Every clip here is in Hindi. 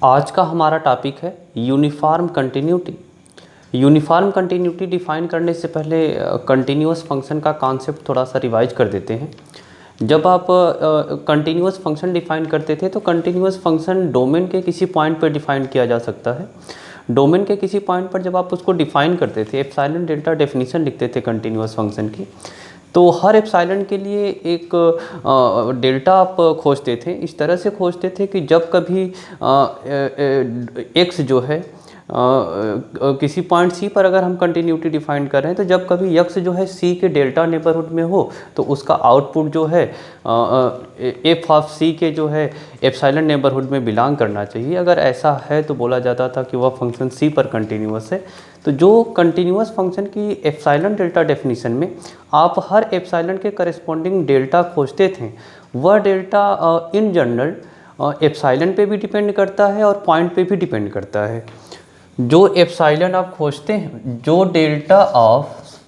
आज का हमारा टॉपिक है uniform continuity. Uniform continuity define करने से पहले कंटिन्यूअस फंक्शन का कॉन्सेप्ट थोड़ा सा रिवाइज कर देते हैं। जब आप कंटिन्यूअस फंक्शन डिफाइन करते थे तो कंटिन्यूअस फंक्शन डोमेन के किसी पॉइंट पर डिफाइन किया जा सकता है। डोमेन के किसी पॉइंट पर जब आप उसको डिफाइन करते थे, एप्सिलॉन डेल्टा डेफिनेशन लिखते थे कंटिन्यूअस फंक्शन की, तो हर एप्सिलॉन के लिए एक डेल्टा आप खोजते थे। इस तरह से खोजते थे कि जब कभी एक्स जो है किसी पॉइंट सी पर अगर हम कंटिन्यूटी डिफाइन कर रहे हैं, तो जब कभी यक्स जो है सी के डेल्टा नेबरहुड में हो तो उसका आउटपुट जो है एफ ऑफ सी के जो है एप्सिलॉन नेबरहुड में बिलोंग करना चाहिए। अगर ऐसा है तो बोला जाता था कि वह फंक्शन सी पर कंटिन्यूअस है। तो जो कंटिन्यूअस फंक्शन की एप्सिलॉन डेल्टा डेफिनेशन में आप हर एप्सिलॉन के करस्पॉन्डिंग डेल्टा खोजते थे, वह डेल्टा इन जनरल एप्सिलॉन पे भी डिपेंड करता है और पॉइंट पे भी डिपेंड करता है। जो एप्सिलॉन आप खोजते हैं, जो डेल्टा ऑफ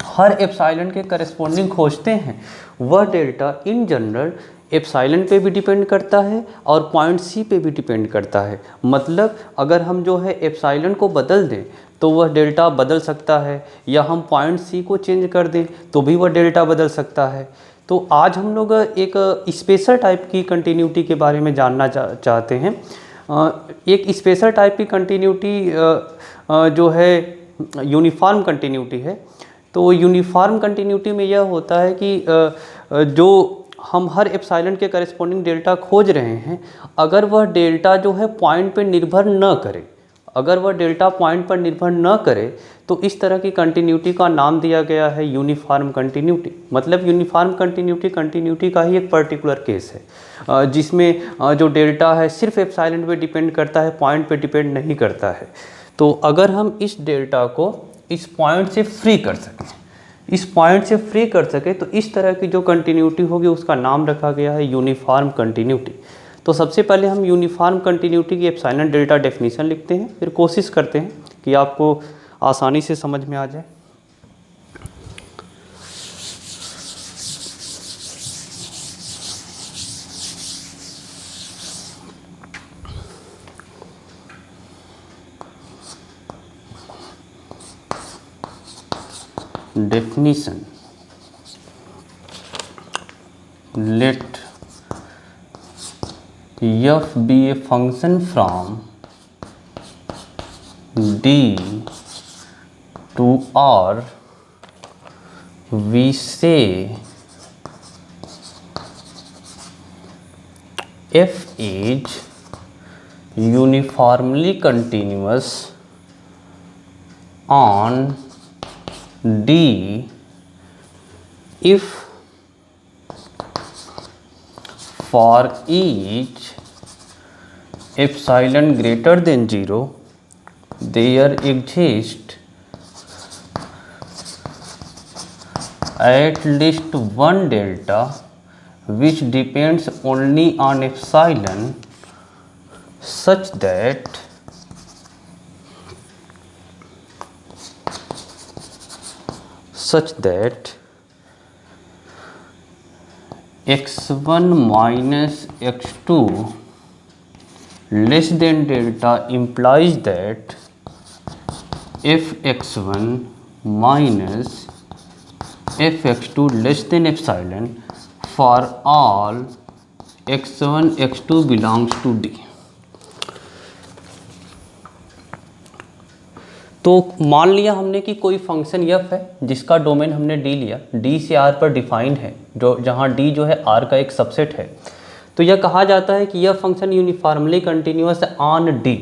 हर एप्सिलॉन के करस्पॉन्डिंग खोजते हैं, वह डेल्टा इन जनरल एप्सिलॉन पे भी डिपेंड करता है और पॉइंट सी पे भी डिपेंड करता है। मतलब अगर हम जो है एप्सिलॉन को बदल दें तो वह डेल्टा बदल सकता है, या हम पॉइंट सी को चेंज कर दें तो भी वह डेल्टा बदल सकता है। तो आज हम लोग एक स्पेशल टाइप की कंटिन्यूटी के बारे में जानना चाहते हैं। एक स्पेशल टाइप की कंटिन्यूटी जो है यूनिफॉर्म कंटिन्यूटी है। तो यूनिफॉर्म कंटिन्यूटी में यह होता है कि जो हम हर एप्सिलॉन के करस्पॉन्डिंग डेल्टा खोज रहे हैं, अगर वह डेल्टा जो है पॉइंट पर निर्भर न करे, अगर वह डेल्टा पॉइंट पर निर्भर न करे, तो इस तरह की कंटिन्यूटी का नाम दिया गया है यूनिफॉर्म कंटिन्यूटी। मतलब यूनिफॉर्म कंटिन्यूटी का ही एक पर्टिकुलर केस है जिसमें जो डेल्टा है सिर्फ एप्सिलॉन पे डिपेंड करता है, पॉइंट पे डिपेंड नहीं करता है। तो अगर हम इस डेल्टा को इस पॉइंट से फ्री कर सकें, तो इस तरह की जो कंटिन्यूटी होगी उसका नाम रखा गया है यूनिफॉर्म कंटिन्यूटी। तो सबसे पहले हम यूनिफॉर्म कंटिन्यूटी की एप्सिलॉन डेल्टा डेफिनेशन लिखते हैं, फिर कोशिश करते हैं कि आपको आसानी से समझ में आ जाए। Definition: let f be a function from D to R. We say f is uniformly continuous on D if for each epsilon greater than 0 there exists at least one delta which depends only on epsilon such that x1 minus x2 less than delta implies that fx1 minus fx2 less than epsilon for all x1 x2 belongs to D। तो मान लिया हमने कि कोई फंक्शन f है जिसका डोमेन हमने D लिया, D से R पर डिफाइंड है, जो जहाँ D जो है R का एक सबसेट है। तो यह कहा जाता है कि यह फंक्शन यूनिफॉर्मली कंटिन्यूअस है ऑन D।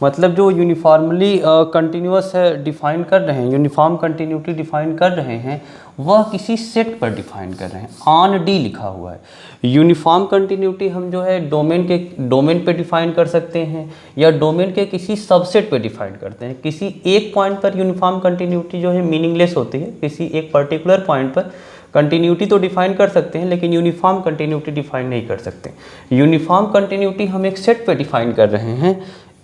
मतलब जो यूनिफॉर्मली कंटिन्यूअस है डिफाइन कर रहे हैं, यूनिफॉर्म कंटिन्यूटी डिफाइन कर रहे हैं, वह किसी सेट पर डिफाइन कर रहे हैं, ऑन D लिखा हुआ है। यूनिफॉर्म कंटिन्यूटी हम जो है डोमेन पे डिफाइन कर सकते हैं या डोमेन के किसी सबसेट पे डिफाइन करते हैं। किसी एक पॉइंट पर यूनिफॉर्म कंटिन्यूटी जो है मीनिंगलेस होती है, किसी एक पर्टिकुलर पॉइंट पर कंटिन्यूटी तो डिफाइन कर सकते हैं लेकिन यूनिफॉर्म कंटिन्यूटी डिफाइन नहीं कर सकते। यूनिफॉर्म कंटिन्यूटी हम एक सेट पे डिफाइन कर रहे हैं।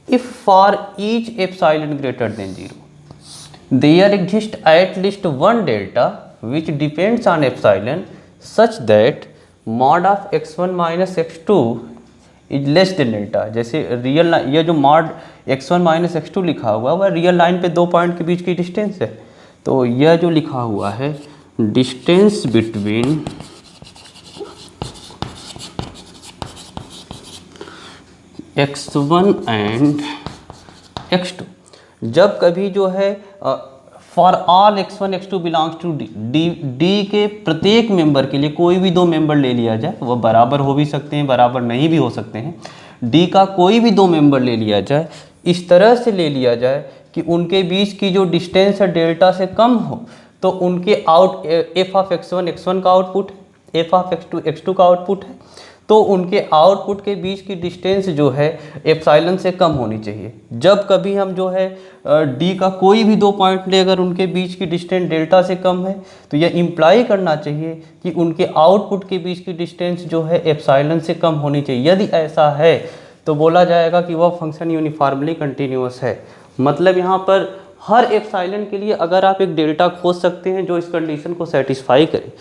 If for each epsilon greater than 0 there exists at least one delta which depends on epsilon such that mod of x1 minus x2 is less than delta. जैसे रियल लाइन, ये जो मॉड x1 माइनस x2 लिखा हुआ है वह रियल लाइन पे दो पॉइंट के बीच की डिस्टेंस है। तो यह जो लिखा हुआ है distance between x1 and x2, जब कभी जो है for all x1 x2 belongs to D के प्रत्येक मेंबर के लिए कोई भी दो मेंबर ले लिया जाए, वह बराबर हो भी सकते हैं बराबर नहीं भी हो सकते हैं, डी का कोई भी दो मेंबर ले लिया जाए, इस तरह से ले लिया जाए कि उनके बीच की जो डिस्टेंस है डेल्टा से कम हो, तो उनके एफ ऑफ x1 का आउटपुट, एफ ऑफ x2 का आउटपुट है, तो उनके आउटपुट के बीच की डिस्टेंस जो है एप्सिलॉन से कम होनी चाहिए। जब कभी हम जो है डी का कोई भी दो पॉइंट ले, अगर उनके बीच की डिस्टेंस डेल्टा से कम है तो यह इम्प्लाई करना चाहिए कि उनके आउटपुट के बीच की डिस्टेंस जो है एप्सिलॉन से कम होनी चाहिए। यदि ऐसा है तो बोला जाएगा कि वह फंक्शन यूनिफॉर्मली कंटिन्यूअस है। मतलब यहाँ पर हर एप्सिलॉन के लिए अगर आप एक डेल्टा खोज सकते हैं जो इस कंडीशन को सेटिस्फाई करे,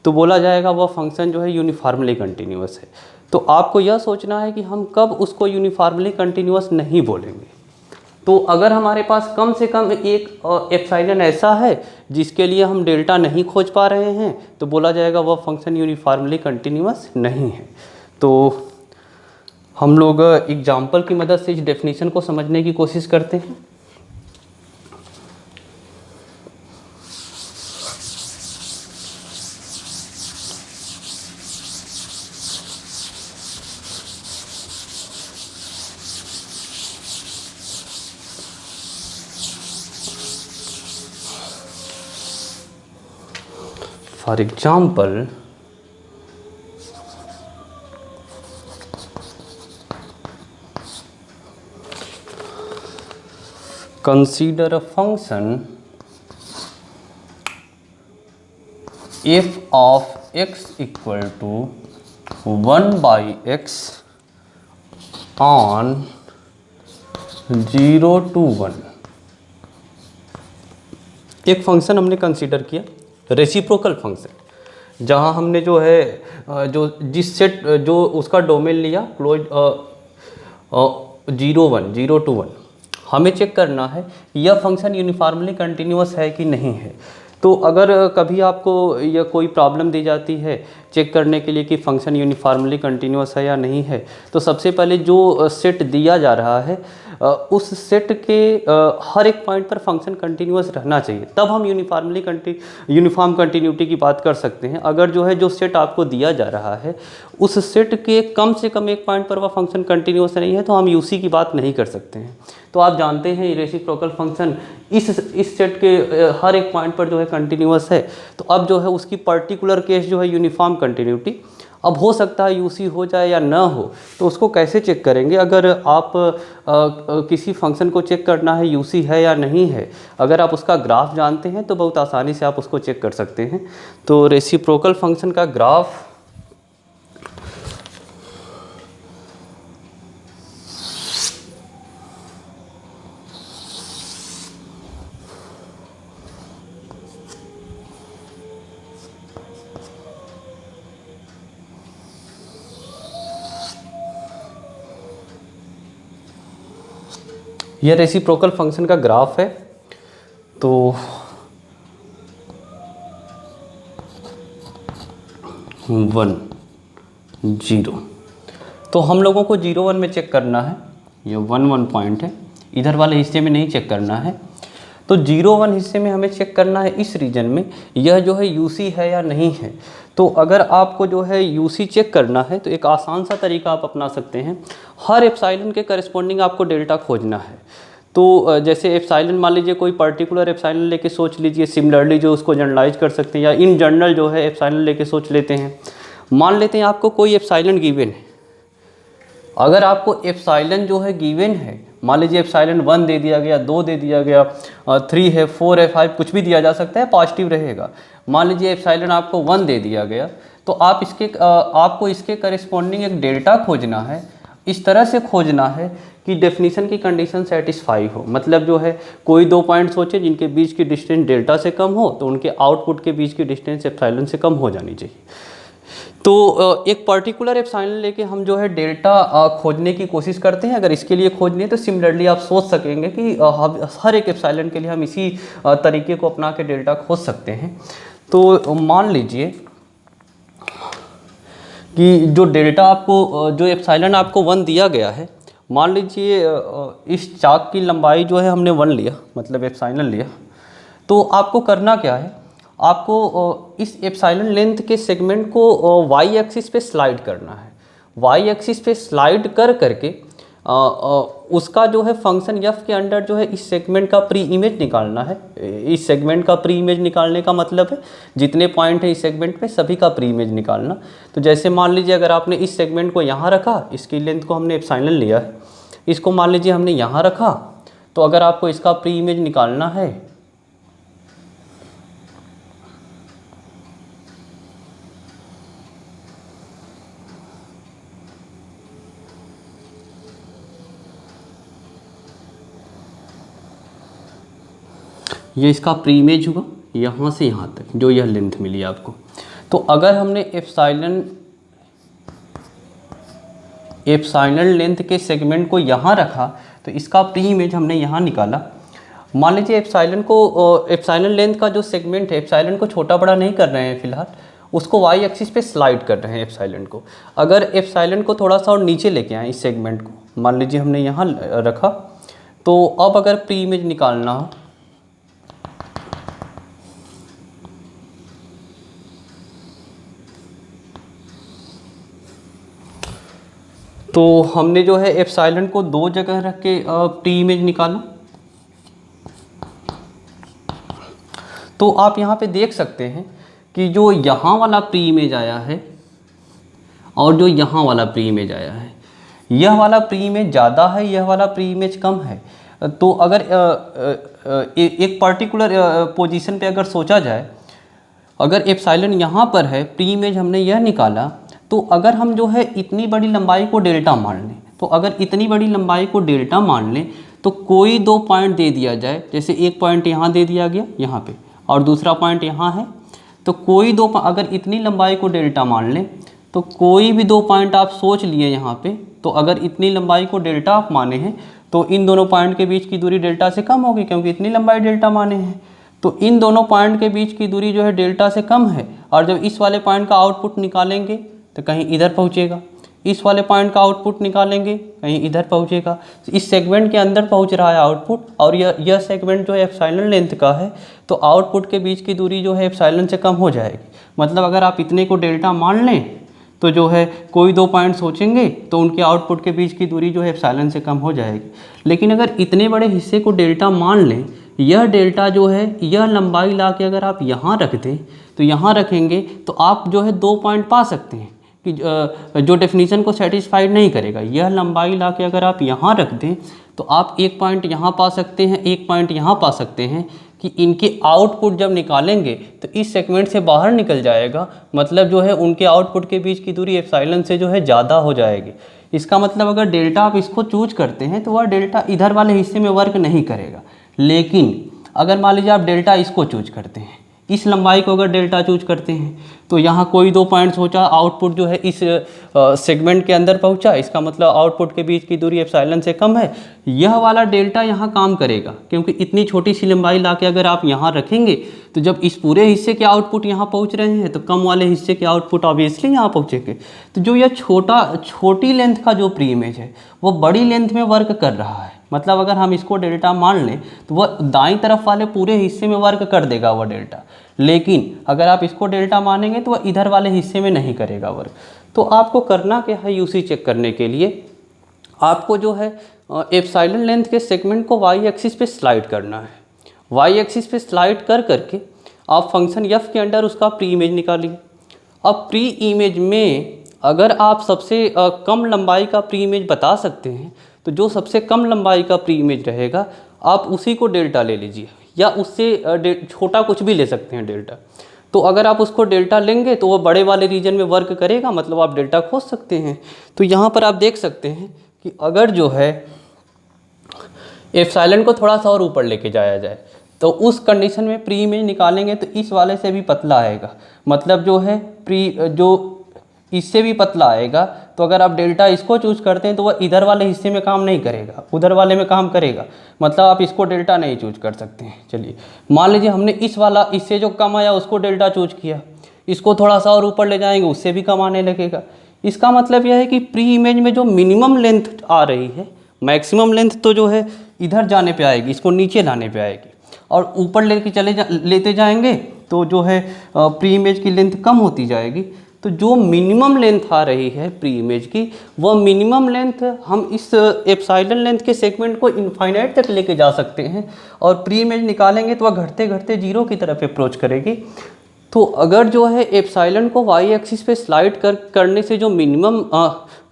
तो बोला जाएगा वह फंक्शन जो है यूनिफॉर्मली कंटिन्यूअस है। तो आपको यह सोचना है कि हम कब उसको यूनिफॉर्मली कंटिन्यूअस नहीं बोलेंगे। तो अगर हमारे पास कम से कम एक एप्सिलॉन ऐसा है जिसके लिए हम डेल्टा नहीं खोज पा रहे हैं, तो बोला जाएगा वह फंक्शन यूनिफॉर्मली कंटिन्यूअस नहीं है। तो हम लोग एग्जाम्पल की मदद से इस डेफिनेशन को समझने की कोशिश करते हैं। For example, consider a function f of x equal to 1 by x on 0 to 1। एक फंक्शन हमने कंसीडर किया रेसिप्रोकल फंक्शन, जहाँ हमने जो है जो जिस सेट जो उसका डोमेन लिया क्लोज 0 to 1, हमें चेक करना है यह फंक्शन यूनिफॉर्मली कंटिन्यूअस है कि नहीं है। तो अगर कभी आपको यह कोई प्रॉब्लम दी जाती है चेक करने के लिए कि फंक्शन यूनिफॉर्मली कंटिन्यूअस है या नहीं है, तो सबसे पहले जो सेट दिया जा रहा है उस सेट के हर एक पॉइंट पर फंक्शन कंटिन्यूअस रहना चाहिए, तब हम यूनिफॉर्म कंटिन्यूटी की बात कर सकते हैं। अगर जो है जो सेट आपको दिया जा रहा है उस सेट के कम से कम एक पॉइंट पर वह फंक्शन कंटिन्यूअस नहीं है, तो हम यूसी की बात नहीं कर सकते हैं। तो आप जानते हैं रेसिप्रोकल फंक्शन इस सेट के हर एक पॉइंट पर जो है कंटिन्यूअस है, तो अब जो है उसकी पर्टिकुलर केस जो है यूनिफॉर्म कंटिन्यूटी। अब हो सकता है यूसी हो जाए या ना हो, तो उसको कैसे चेक करेंगे? अगर आप किसी फंक्शन को चेक करना है यूसी है या नहीं है, अगर आप उसका ग्राफ जानते हैं तो बहुत आसानी से आप उसको चेक कर सकते हैं। तो रेसिप्रोकल फंक्शन का ग्राफ यह रेसिप्रोकल फंक्शन का ग्राफ है। तो 1 0, तो हम लोगों को 0 1 में चेक करना है। ये 1 1 पॉइंट है, इधर वाले हिस्से में नहीं चेक करना है। तो 0 1 हिस्से में हमें चेक करना है इस रीजन में यह जो है यूसी है या नहीं है। तो अगर आपको जो है यूसी चेक करना है तो एक आसान सा तरीका आप अपना सकते हैं। हर एप्सिलॉन के करस्पॉन्डिंग आपको डेल्टा खोजना है। तो जैसे एप्सिलॉन मान लीजिए कोई पर्टिकुलर एप्सिलॉन लेके सोच लीजिए, सिमिलरली जो उसको जनरलाइज कर सकते हैं, या इन जनरल जो है एप्सिलॉन लेके सोच लेते हैं। मान लेते हैं आपको कोई एप्सिलॉन गिवन है। अगर आपको एप्सिलॉन जो है गिवन है, मान लीजिए एप्सिलॉन 1 दे दिया गया, 2 दे दिया गया, 3 है, 4 है, 5 कुछ भी दिया जा सकता है, पॉजिटिव रहेगा। मान लीजिए एप्सिलॉन आपको 1 दे दिया गया, तो आपको इसके करस्पॉन्डिंग एक डेल्टा खोजना है। इस तरह से खोजना है कि डेफिनेशन की कंडीशन सेटिस्फाई हो। मतलब जो है कोई दो पॉइंट सोचे जिनके बीच की डिस्टेंस डेल्टा से कम हो, तो उनके आउटपुट के बीच की डिस्टेंस एप्सिलॉन से कम हो जानी चाहिए। तो एक पर्टिकुलर एप्सिलॉन लेके हम जो है डेल्टा खोजने की कोशिश करते हैं। अगर इसके लिए खोजनी है तो सिमिलरली आप सोच सकेंगे कि हर एक एप्सिलॉन के लिए हम इसी तरीके को अपना के डेल्टा खोज सकते हैं। तो मान लीजिए कि जो डेल्टा आपको जो एप्सिलॉन आपको 1 दिया गया है, मान लीजिए इस चाक की लंबाई जो है हमने 1 लिया, मतलब एप्सिलॉन लिया। तो आपको करना क्या है, आपको इस एप्सिलॉन लेंथ के सेगमेंट को वाई एक्सिस पे स्लाइड करना है। वाई एक्सिस पे स्लाइड कर करके उसका जो है फंक्शन एफ के अंडर जो है इस सेगमेंट का प्री इमेज निकालना है। इस सेगमेंट का प्री इमेज निकालने का मतलब है जितने पॉइंट है इस सेगमेंट में सभी का प्री इमेज निकालना। तो जैसे मान लीजिए अगर आपने इस सेगमेंट को यहाँ रखा, इसकी लेंथ को हमने एप्सिलॉन लिया है, इसको मान लीजिए हमने यहाँ रखा, तो अगर आपको इसका प्री इमेज निकालना है ये इसका प्री इमेज हुआ यहाँ से यहाँ तक जो यह लेंथ मिली आपको। तो अगर हमने एप्सिलॉन लेंथ के सेगमेंट को यहाँ रखा तो इसका प्री इमेज हमने यहाँ निकाला। मान लीजिए एप्सिलॉन लेंथ का जो सेगमेंट है, एप्सिलॉन को छोटा बड़ा नहीं कर रहे हैं फिलहाल, उसको वाई एक्सिस पे स्लाइड कर रहे हैं एप्सिलॉन को। अगर एप्सिलॉन को थोड़ा सा और नीचे लेके आए इस सेगमेंट को, मान लीजिए हमने यहाँ रखा, तो अब अगर प्री इमेज निकालना हो तो हमने जो है एप्सिलॉन को 2 जगह रख के प्री इमेज निकाला। तो आप यहाँ पे देख सकते हैं कि जो यहाँ वाला प्री इमेज आया है और जो यहाँ वाला प्री इमेज आया है, यह वाला प्री इमेज ज़्यादा है, यह वाला प्री इमेज कम है। तो अगर एक पर्टिकुलर पोजीशन पे अगर सोचा जाए, अगर एप्सिलॉन यहाँ पर है, प्री इमेज हमने यह निकाला, तो अगर हम जो है इतनी बड़ी लंबाई को डेल्टा मान लें, तो अगर इतनी बड़ी लंबाई को डेल्टा मान लें तो कोई 2 पॉइंट दे दिया जाए, जैसे एक पॉइंट यहाँ दे दिया गया यहाँ पे और दूसरा पॉइंट यहाँ है, तो कोई 2 अगर इतनी लंबाई को डेल्टा मान लें तो कोई भी 2 पॉइंट आप सोच लिए यहाँ पे, तो अगर इतनी लंबाई को डेल्टा आप माने हैं तो इन दोनों पॉइंट के बीच की दूरी डेल्टा से कम होगी, क्योंकि इतनी लंबाई डेल्टा माने हैं। तो इन दोनों पॉइंट के बीच की दूरी जो है डेल्टा से कम है, और जब इस वाले पॉइंट का आउटपुट निकालेंगे तो कहीं इधर पहुँचेगा, इस वाले पॉइंट का आउटपुट निकालेंगे कहीं इधर पहुँचेगा। इस सेगमेंट के अंदर पहुँच रहा है आउटपुट, और यह सेगमेंट जो है एप्सिलॉन लेंथ का है, तो आउटपुट के बीच की दूरी जो है एप्सिलॉन से कम हो जाएगी। मतलब अगर आप इतने को डेल्टा मान लें तो जो है कोई 2 पॉइंट सोचेंगे तो उनके आउटपुट के बीच की दूरी जो है एप्सिलॉन से कम हो जाएगी। लेकिन अगर इतने बड़े हिस्से को डेल्टा मान लें, यह डेल्टा जो है यह लंबाई ला के अगर आप यहाँ रख दें, तो यहाँ रखेंगे तो आप जो है 2 पॉइंट पा सकते हैं कि जो डेफिनीशन को सेटिस्फाइड नहीं करेगा। यह लंबाई ला के अगर आप यहाँ रख दें तो आप 1 पॉइंट यहाँ पा सकते हैं, 1 पॉइंट यहाँ पा सकते हैं कि इनके आउटपुट जब निकालेंगे तो इस सेगमेंट से बाहर निकल जाएगा। मतलब जो है उनके आउटपुट के बीच की दूरी एप्सिलॉन से जो है ज़्यादा हो जाएगी। इसका मतलब अगर डेल्टा आप इसको चूज करते हैं तो वह डेल्टा इधर वाले हिस्से में वर्क नहीं करेगा। लेकिन अगर मान लीजिए आप डेल्टा इसको चूज करते हैं, इस लंबाई को अगर डेल्टा चूज करते हैं, तो यहाँ कोई 2 पॉइंट सोचा, आउटपुट जो है इस सेगमेंट के अंदर पहुँचा, इसका मतलब आउटपुट के बीच की दूरी एप्सिलॉन से कम है। यह वाला डेल्टा यहाँ काम करेगा, क्योंकि इतनी छोटी सी लंबाई ला के अगर आप यहाँ रखेंगे तो जब इस पूरे हिस्से के आउटपुट यहाँ पहुँच रहे हैं तो कम वाले हिस्से के आउटपुट ऑब्वियसली यहाँ पहुँचेंगे। तो जो यह छोटी लेंथ का जो प्री इमेज है वो बड़ी लेंथ में वर्क कर रहा है। मतलब अगर हम इसको डेल्टा मान लें तो वह दाईं तरफ वाले पूरे हिस्से में वर्क कर देगा वह डेल्टा, लेकिन अगर आप इसको डेल्टा मानेंगे तो वह इधर वाले हिस्से में नहीं करेगा वर्क। तो आपको करना क्या है, यूसी चेक करने के लिए आपको जो है एप्सिलॉन लेंथ के सेगमेंट को वाई एक्सिस पे स्लाइड करना है। वाई एक्सिस पे स्लाइड कर करके आप फंक्शन एफ के अंडर उसका प्री इमेज निकालिए। अब प्री इमेज में अगर आप सबसे कम लंबाई का प्री इमेज बता सकते हैं तो जो सबसे कम लंबाई का प्री इमेज रहेगा आप उसी को डेल्टा ले लीजिए, या उससे छोटा कुछ भी ले सकते हैं डेल्टा। तो अगर आप उसको डेल्टा लेंगे तो वो बड़े वाले रीजन में वर्क करेगा, मतलब आप डेल्टा खोज सकते हैं। तो यहाँ पर आप देख सकते हैं कि अगर जो है एप्सिलॉन को थोड़ा सा और ऊपर लेके जाया जाए तो उस कंडीशन में प्री इमेज निकालेंगे तो इस वाले से भी पतला आएगा। मतलब जो है इससे भी पतला आएगा, तो अगर आप डेल्टा इसको चूज करते हैं तो वह इधर वाले हिस्से में काम नहीं करेगा, उधर वाले में काम करेगा, मतलब आप इसको डेल्टा नहीं चूज कर सकते हैं। चलिए मान लीजिए हमने इस वाला, इससे जो कम आया उसको डेल्टा चूज किया, इसको थोड़ा सा और ऊपर ले जाएंगे उससे भी कम आने लगेगा। इसका मतलब यह है कि प्री इमेज में जो मिनिमम लेंथ आ रही है, मैक्सिमम लेंथ तो जो है इधर जाने पे आएगी, इसको नीचे लाने पे आएगी, और ऊपर लेते जाएंगे तो जो है प्री इमेज की लेंथ कम होती जाएगी। तो जो मिनिमम लेंथ आ रही है प्री इमेज की, वह मिनिमम लेंथ हम इस एप्सिलॉन लेंथ के सेगमेंट को इनफाइनाइट तक लेके जा सकते हैं, और प्री इमेज निकालेंगे तो वह घटते घटते जीरो की तरफ अप्रोच करेगी। तो अगर जो है एप्सिलॉन को वाई एक्सिस पे स्लाइड करने से जो मिनिमम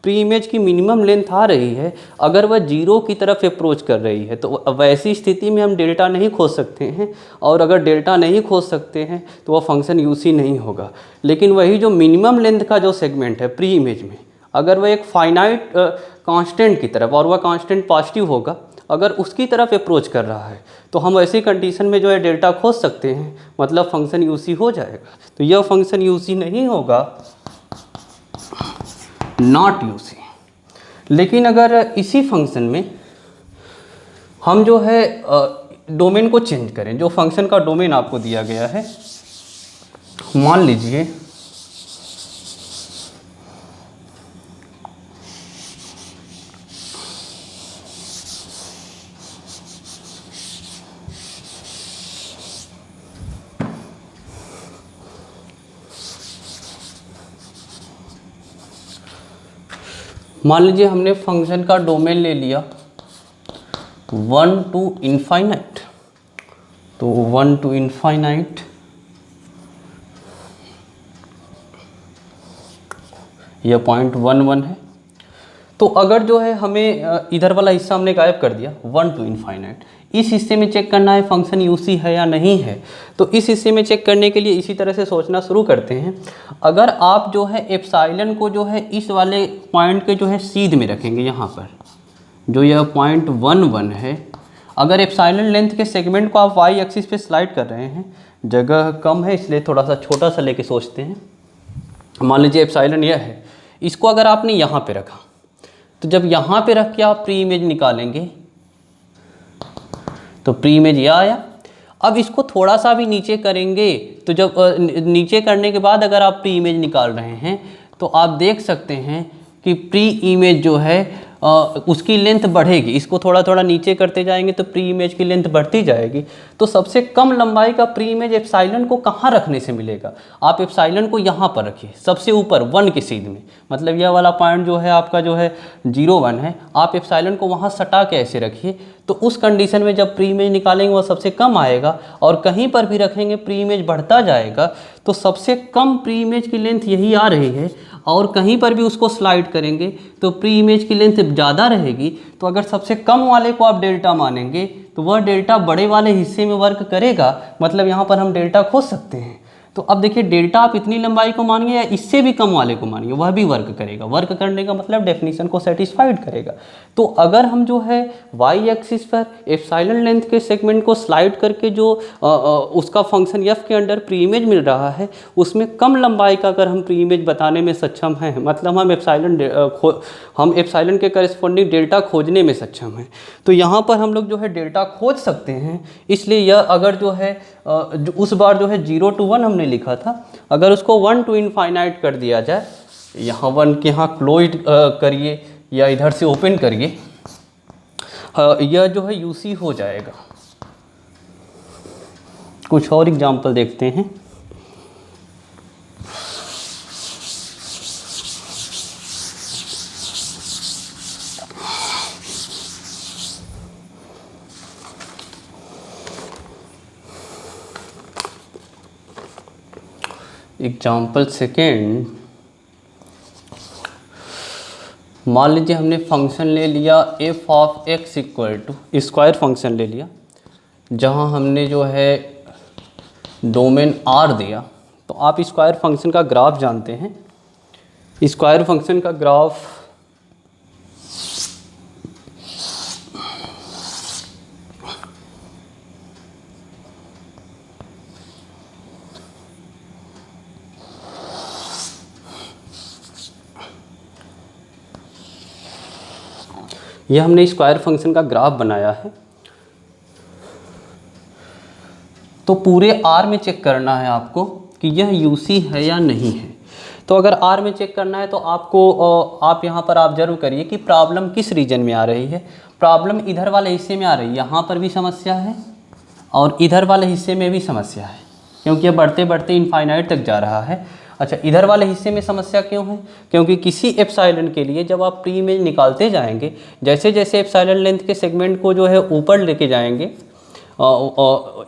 प्री इमेज की मिनिमम लेंथ आ रही है, अगर वह जीरो की तरफ अप्रोच कर रही है, तो वैसी स्थिति में हम डेल्टा नहीं खोज सकते हैं, और अगर डेल्टा नहीं खोज सकते हैं तो वह फंक्शन यूसी नहीं होगा। लेकिन वही जो मिनिमम लेंथ का जो सेगमेंट है प्री इमेज में, अगर वह एक फाइनाइट कांस्टेंट की तरफ, और वह कांस्टेंट पॉजिटिव होगा, अगर उसकी तरफ अप्रोच कर रहा है, तो हम ऐसी कंडीशन में जो है डेल्टा खोज सकते हैं, मतलब फंक्शन यूसी हो जाएगा। तो यह फंक्शन यूसी नहीं होगा, नॉट यूसी। लेकिन अगर इसी फंक्शन में हम जो है डोमेन को चेंज करें, जो फंक्शन का डोमेन आपको दिया गया है, मान लीजिए हमने फंक्शन का डोमेन ले लिया 1 to इनफाइनाइट, तो 1 to इनफाइनाइट, यह 0.11 है। तो अगर जो है हमें इधर वाला हिस्सा हमने गायब कर दिया 1 to इनफाइनाइट, इस हिस्से में चेक करना है फंक्शन यूसी है या नहीं है। तो इस हिस्से में चेक करने के लिए इसी तरह से सोचना शुरू करते हैं। अगर आप जो है एप्सिलॉन को जो है इस वाले पॉइंट के जो है सीध में रखेंगे, यहाँ पर जो यह 0.11 है, अगर एप्सिलॉन लेंथ के सेगमेंट को आप वाई एक्सिस पे स्लाइड कर रहे हैं, जगह कम है इसलिए थोड़ा सा छोटा सा लेके सोचते हैं। मान लीजिए एप्सिलॉन यह है, इसको अगर आपने यहाँ पे रखा, तो जब यहाँ पे रख के आप प्री इमेज निकालेंगे तो प्री इमेज यह आया। अब इसको थोड़ा सा भी नीचे करेंगे, तो जब नीचे करने के बाद अगर आप प्री इमेज निकाल रहे हैं, तो आप देख सकते हैं कि प्री इमेज जो है उसकी लेंथ बढ़ेगी। इसको थोड़ा थोड़ा नीचे करते जाएंगे तो प्री इमेज की लेंथ बढ़ती जाएगी। तो सबसे कम लंबाई का प्री इमेज एप्सिलॉन को कहाँ रखने से मिलेगा? आप एप्सिलॉन को यहाँ पर रखिए, सबसे ऊपर 1 के सीध में, मतलब यह वाला पॉइंट जो है आपका जो है 0,1 है, आप एप्सिलॉन को वहाँ सटा के ऐसे रखिए। तो उस कंडीशन में जब प्री इमेज निकालेंगे वह सबसे कम आएगा, और कहीं पर भी रखेंगे प्री इमेज बढ़ता जाएगा। तो सबसे कम प्री इमेज की लेंथ यही आ रही है, और कहीं पर भी उसको स्लाइड करेंगे तो प्री इमेज की लेंथ ज़्यादा रहेगी। तो अगर सबसे कम वाले को आप डेल्टा मानेंगे तो वह डेल्टा बड़े वाले हिस्से में वर्क करेगा, मतलब यहाँ पर हम डेल्टा खोज सकते हैं। तो अब देखिए डेल्टा आप इतनी लंबाई को मानिए या इससे भी कम वाले को मानिए, वह भी वर्क करेगा। वर्क करने का मतलब डेफिनेशन को सेटिस्फाइड करेगा। तो अगर हम जो है वाई एक्सिस पर एप्सिलॉन लेंथ के सेगमेंट को स्लाइड करके जो उसका फंक्शन एफ के अंडर प्री इमेज मिल रहा है, उसमें कम लंबाई का अगर हम प्री इमेज बताने में सक्षम हैं, मतलब हम एप्सिलॉन के करस्पॉन्डिंग डेल्टा खोजने में सक्षम हैं, तो यहाँ पर हम लोग जो है डेल्टा खोज सकते हैं। इसलिए यह अगर जो है उस बार जो है 0 to 1 हमने लिखा था, अगर उसको 1 to इनफाइनाइट कर दिया जाए, यहाँ 1 के यहाँ क्लोज करिए या इधर से ओपन करिए, यह जो है यूसी हो जाएगा। कुछ और एग्जांपल देखते हैं। एग्जाम्पल सेकेंड, मान लीजिए हमने फंक्शन ले लिया F of X equal to square function ले लिया, जहां हमने जो है डोमेन आर दिया। तो आप स्क्वायर फंक्शन का ग्राफ जानते हैं। स्क्वायर फंक्शन का ग्राफ यह हमने स्क्वायर फंक्शन का ग्राफ बनाया है। तो पूरे आर में चेक करना है आपको कि यह यूसी है या नहीं है। तो अगर आर में चेक करना है तो आपको आप यहाँ पर ऑब्जर्व करिए कि प्रॉब्लम किस रीजन में आ रही है। प्रॉब्लम इधर वाले हिस्से में आ रही है, यहाँ पर भी समस्या है और इधर वाले हिस्से में भी समस्या है, क्योंकि यह बढ़ते बढ़ते इनफाइनाइट तक जा रहा है। अच्छा, इधर वाले हिस्से में समस्या क्यों है? क्योंकि किसी एप्सिलॉन के लिए जब आप प्री इमेज निकालते जाएंगे, जैसे जैसे एप्सिलॉन लेंथ के सेगमेंट को जो है ऊपर लेके जाएंगे,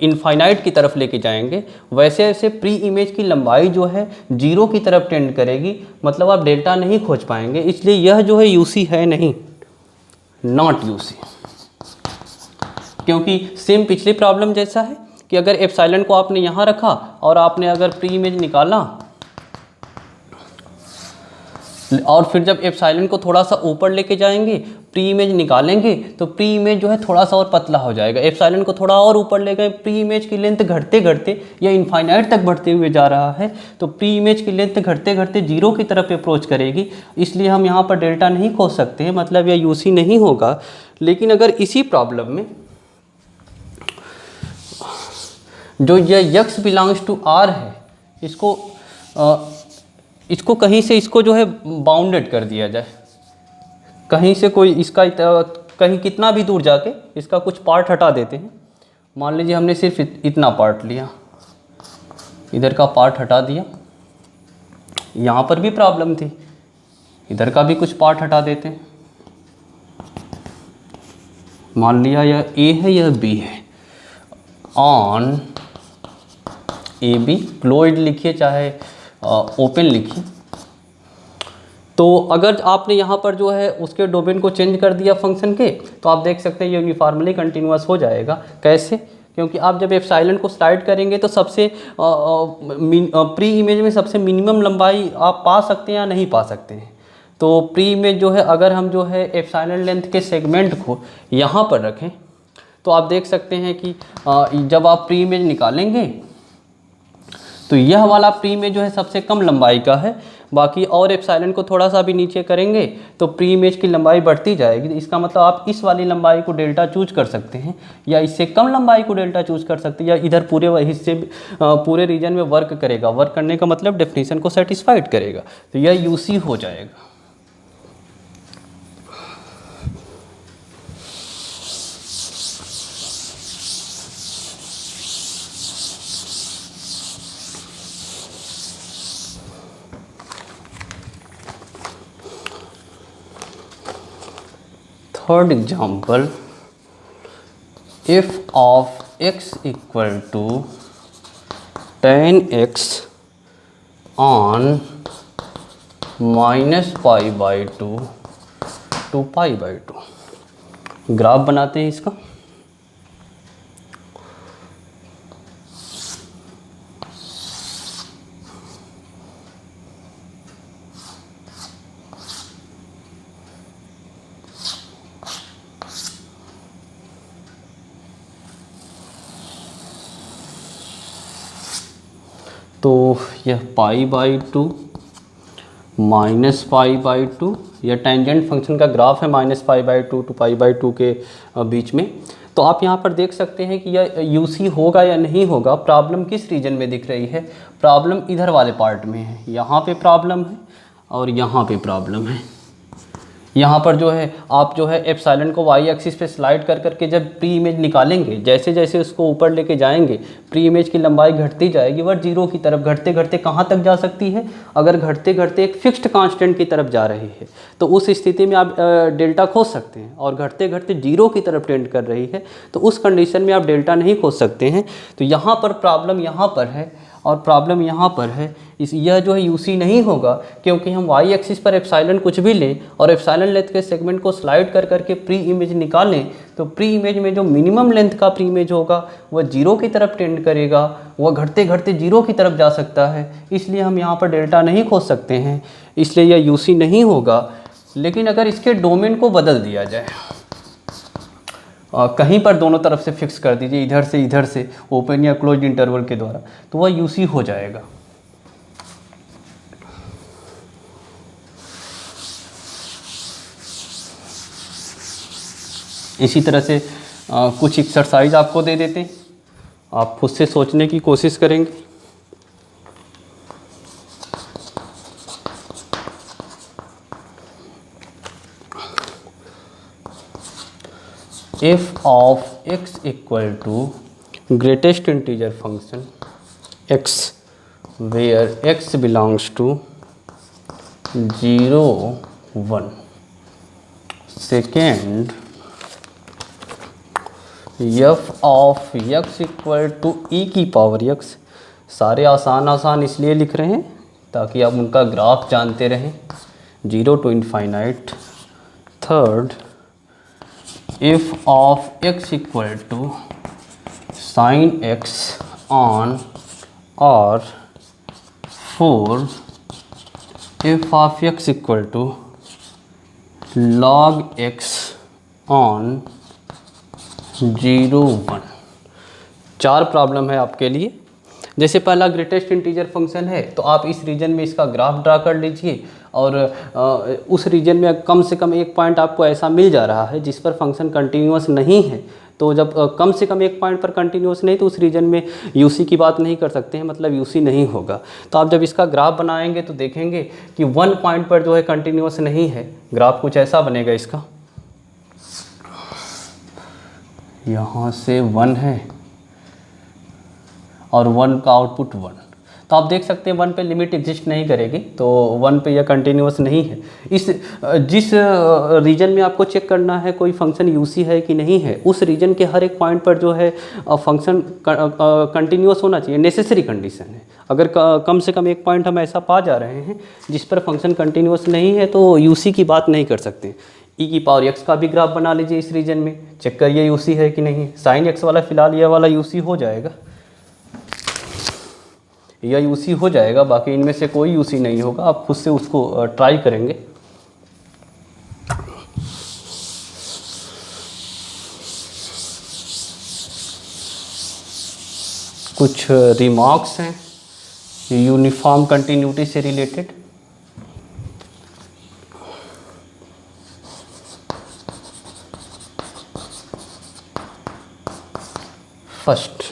इनफाइनाइट की तरफ लेके जाएंगे, वैसे वैसे प्री इमेज की लंबाई जो है जीरो की तरफ टेंड करेगी, मतलब आप डेल्टा नहीं खोज पाएंगे। इसलिए यह जो है यूसी है नहीं, नॉट यूसी। क्योंकि सेम पिछली प्रॉब्लम जैसा है कि अगर एप्सिलॉन को आपने यहाँ रखा और आपने अगर प्री इमेज निकाला और फिर जब एप्सिलॉन को थोड़ा सा ऊपर लेके जाएंगे, प्री इमेज निकालेंगे, तो प्री इमेज जो है थोड़ा सा और पतला हो जाएगा। एप्सिलॉन को थोड़ा और ऊपर ले गए, प्री इमेज की लेंथ घटते घटते या इनफाइनाइट तक बढ़ते हुए जा रहा है, तो प्री इमेज की लेंथ घटते घटते जीरो की तरफ अप्रोच करेगी। इसलिए हम यहाँ पर डेल्टा नहीं खोज सकते हैं, मतलब यह यूसी नहीं होगा। लेकिन अगर इसी प्रॉब्लम में जो यह यक्स बिलोंग्स टू आर है, इसको कहीं से इसको जो है बाउंडेड कर दिया जाए, कहीं से कोई इसका कहीं कितना भी दूर जाके इसका कुछ पार्ट हटा देते हैं। मान लीजिए हमने सिर्फ इतना पार्ट लिया, इधर का पार्ट हटा दिया, यहाँ पर भी प्रॉब्लम थी, इधर का भी कुछ पार्ट हटा देते हैं। मान लिया यह ए है यह बी है, ऑन ए बी, क्लोज्ड लिखिए चाहे ओपन लिखिए। तो अगर आपने यहाँ पर जो है उसके डोमेन को चेंज कर दिया फंक्शन के, तो आप देख सकते हैं ये यूनिफॉर्मली कंटिन्यूअस हो जाएगा। कैसे? क्योंकि आप जब एप्सिलॉन को स्लाइड करेंगे तो सबसे प्री इमेज में सबसे मिनिमम लंबाई आप पा सकते हैं या नहीं पा सकते हैं। तो प्री इमेज जो है, अगर हम जो है एप्सिलॉन लेंथ के सेगमेंट को यहाँ पर रखें तो आप देख सकते हैं कि जब आप प्री इमेज निकालेंगे तो यह वाला प्री इमेज जो है सबसे कम लंबाई का है। बाकी और एप्सिलॉन को थोड़ा सा भी नीचे करेंगे तो प्री इमेज की लंबाई बढ़ती जाएगी। इसका मतलब आप इस वाली लंबाई को डेल्टा चूज कर सकते हैं, या इससे कम लंबाई को डेल्टा चूज कर सकते हैं, या इधर पूरे हिस्से पूरे रीजन में वर्क करेगा। वर्क करने का मतलब डेफिनेशन को सेटिस्फाइड करेगा, तो यह यूसी हो जाएगा। Third example, f of x equal to tan x on minus pi by 2 to pi by 2। Graph बनाते हैं इसका। तो यह pi by 2 minus pi by 2, यह टेंजेंट फंक्शन का ग्राफ है minus pi by 2 to pi by 2 के बीच में। तो आप यहाँ पर देख सकते हैं कि यह यूसी होगा या नहीं होगा। प्रॉब्लम किस रीजन में दिख रही है? प्रॉब्लम इधर वाले पार्ट में है, यहाँ पे प्रॉब्लम है और यहाँ पे प्रॉब्लम है। यहाँ पर जो है आप जो है एप्सिलॉन को वाई एक्सिस पे स्लाइड कर करके जब प्री इमेज निकालेंगे, जैसे जैसे उसको ऊपर लेके जाएंगे प्री इमेज की लंबाई घटती जाएगी, वह जीरो की तरफ घटते घटते कहाँ तक जा सकती है? अगर घटते घटते एक फिक्स्ड कांस्टेंट की तरफ जा रही है तो उस स्थिति में आप डेल्टा खोज सकते हैं, और घटते घटते जीरो की तरफ टेंड कर रही है तो उस कंडीशन में आप डेल्टा नहीं खोज सकते हैं। तो यहाँ पर प्रॉब्लम यहाँ पर है और प्रॉब्लम यहाँ पर है। यह जो है यूसी नहीं होगा, क्योंकि हम वाई एक्सिस पर एप्सिलॉन कुछ भी लें और एप्सिलॉन लेंथ के सेगमेंट को स्लाइड कर करके प्री इमेज निकालें, तो प्री इमेज में जो मिनिमम लेंथ का प्री इमेज होगा वह जीरो की तरफ टेंड करेगा, वह घटते घटते जीरो की तरफ जा सकता है। इसलिए हम यहाँ पर डेल्टा नहीं खोज सकते हैं, इसलिए यह यूसी नहीं होगा। लेकिन अगर इसके डोमेन को बदल दिया जाए, कहीं पर दोनों तरफ से फिक्स कर दीजिए, इधर से ओपन या क्लोज इंटरवल के द्वारा, तो वह यूसी हो जाएगा। इसी तरह से कुछ एक्सरसाइज आपको दे देते हैं, आप खुद से सोचने की कोशिश करेंगे। f of x equal to greatest integer function x where x belongs to 0 1, second f of x equal to e की पावर x, सारे आसान आसान इसलिए लिख रहे हैं ताकि आप उनका ग्राफ जानते रहें, 0 to infinite। Third f of x equal to sin x on or 4 f of x equal to log x on 0 1। चार प्रॉब्लम है आपके लिए। जैसे पहला ग्रेटेस्ट इंटीजर फंक्शन है तो आप इस रीजन में इसका ग्राफ ड्रा कर लीजिए और उस रीजन में कम से कम एक पॉइंट आपको ऐसा मिल जा रहा है जिस पर फंक्शन कंटिन्यूअस नहीं है। तो जब कम से कम एक पॉइंट पर कंटिन्यूअस नहीं तो उस रीजन में यूसी की बात नहीं कर सकते हैं, मतलब यूसी नहीं होगा। तो आप जब इसका ग्राफ बनाएंगे तो देखेंगे कि 1 पॉइंट पर जो है कंटिन्यूअस नहीं है, ग्राफ कुछ ऐसा बनेगा इसका, यहाँ से 1 है और 1 का आउटपुट 1। तो आप देख सकते हैं 1 पे लिमिट एग्जिस्ट नहीं करेगी, तो 1 पे यह कंटिन्यूअस नहीं है। जिस रीजन में आपको चेक करना है कोई फंक्शन यूसी है कि नहीं है, उस रीजन के हर एक पॉइंट पर जो है फंक्शन कंटिन्यूअस होना चाहिए, नेसेसरी कंडीशन है। अगर कम से कम एक पॉइंट हम ऐसा पा जा रहे हैं जिस पर फंक्शन कंटिन्यूअस नहीं है तो यूसी की बात नहीं कर सकते। ई की पावर एक्स का भी ग्राफ बना लीजिए, इस रीजन में चेक करिए यूसी है कि नहीं। साइन एक्स वाला फिलहाल यह वाला यूसी हो जाएगा, या यूसी हो जाएगा, बाकी इनमें से कोई यूसी नहीं होगा। आप खुद से उसको ट्राई करेंगे। कुछ रिमार्क्स हैं यूनिफॉर्म कंटिन्यूटी से related. First,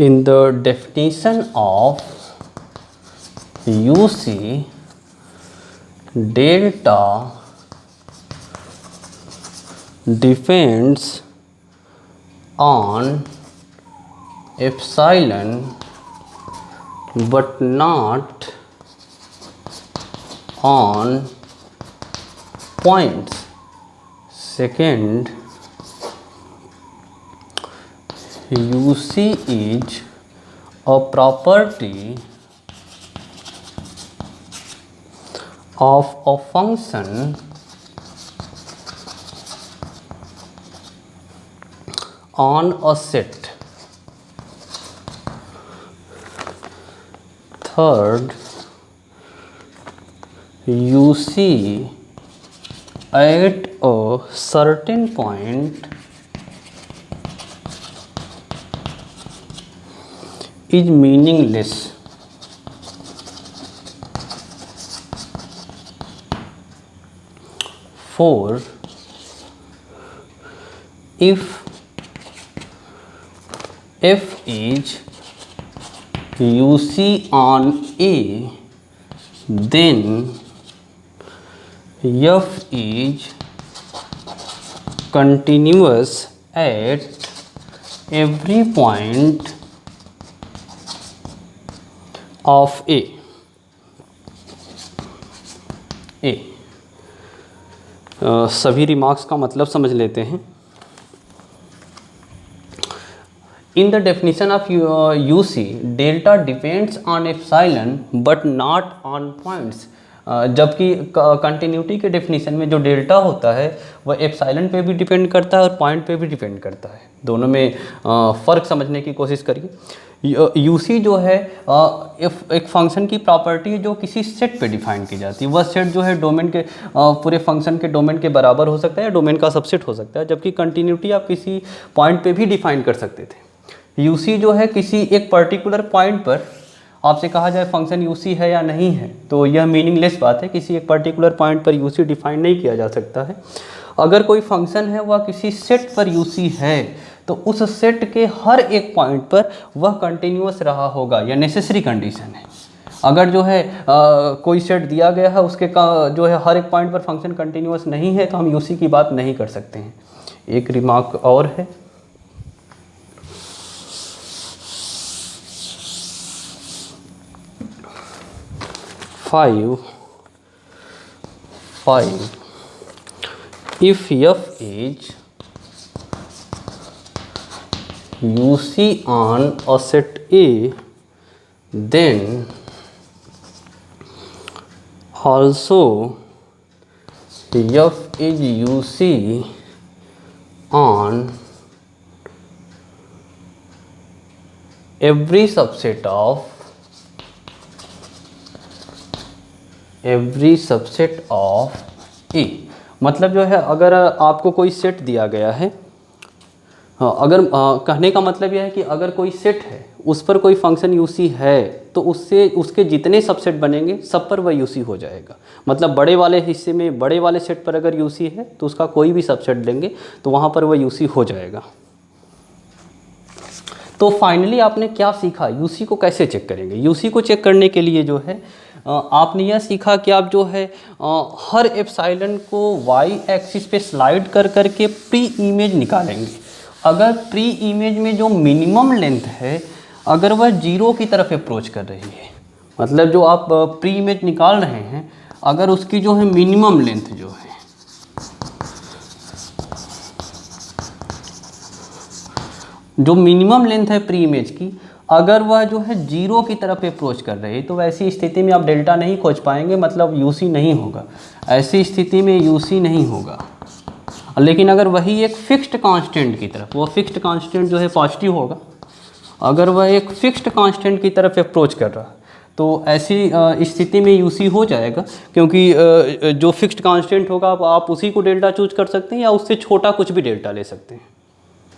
in the definition of UC, delta depends on epsilon but not on points. Second, UC is a property of a function on a set. Third, UC at a certain point is meaningless. Four, if f is UC on A, then f is continuous at every point of A. सभी रिमार्क्स का मतलब समझ लेते हैं। In the definition of UC, delta depends on epsilon but not on points. जबकि कंटिन्यूटी के डेफिनेशन में जो डेल्टा होता है वह एप्सिलॉन पे भी डिपेंड करता है और पॉइंट पे भी डिपेंड करता है। दोनों में फ़र्क समझने की कोशिश करिए। यूसी जो है एक फंक्शन की प्रॉपर्टी है जो किसी सेट पे डिफाइन की जाती है। वह सेट जो है डोमेन के पूरे फंक्शन के डोमेन के बराबर हो सकता है या डोमेन का सबसेट हो सकता है, जबकि कंटिन्यूटी आप किसी पॉइंट पे भी डिफाइन कर सकते थे। यूसी जो है किसी एक पर्टिकुलर पॉइंट पर आपसे कहा जाए फंक्शन यूसी है या नहीं है, तो यह मीनिंगलेस बात है। किसी एक पर्टिकुलर पॉइंट पर यूसी डिफाइन नहीं किया जा सकता है। अगर कोई फंक्शन है वह किसी सेट पर यूसी है तो उस सेट के हर एक पॉइंट पर वह कंटिन्यूअस रहा होगा, यह नेसेसरी कंडीशन है। अगर जो है कोई सेट दिया गया है उसके जो है हर एक पॉइंट पर फंक्शन कंटिन्यूअस नहीं है तो हम यूसी की बात नहीं कर सकते हैं। एक रिमार्क और है, five if f is UC on a set A, then also f is UC on every subset of A। मतलब जो है अगर आपको कोई सेट दिया गया है, अगर कहने का मतलब यह है कि अगर कोई सेट है उस पर कोई फंक्शन यूसी है तो उससे उसके जितने सबसेट बनेंगे सब पर वह यूसी हो जाएगा। मतलब बड़े वाले हिस्से में बड़े वाले सेट पर अगर यूसी है तो उसका कोई भी सबसेट लेंगे तो वहाँ पर वह यूसी हो जाएगा। तो फाइनली आपने क्या सीखा, यूसी को कैसे चेक करेंगे। यूसी को चेक करने के लिए जो है आपने यह सीखा कि आप जो है हर एप्सिलॉन को वाई एक्सिस पे स्लाइड कर करके प्री इमेज निकालेंगे। अगर प्री इमेज में जो मिनिमम लेंथ है अगर वह जीरो की तरफ अप्रोच कर रही है, मतलब जो आप प्री इमेज निकाल रहे हैं अगर उसकी जो है मिनिमम लेंथ जो है प्री इमेज की अगर वह जो है जीरो की तरफ अप्रोच कर रही है तो वैसी स्थिति में आप डेल्टा नहीं खोज पाएंगे, मतलब यूसी नहीं होगा। ऐसी स्थिति में यूसी नहीं होगा। लेकिन अगर वही एक फिक्स्ड कांस्टेंट की तरफ, वो फिक्स्ड कांस्टेंट जो है पॉजिटिव होगा, अगर वह एक फिक्स्ड कांस्टेंट की तरफ अप्रोच कर रहा तो ऐसी स्थिति में यूसी हो जाएगा, क्योंकि जो फिक्स्ड कांस्टेंट होगा आप उसी को डेल्टा चूज कर सकते हैं या उससे छोटा कुछ भी डेल्टा ले सकते हैं।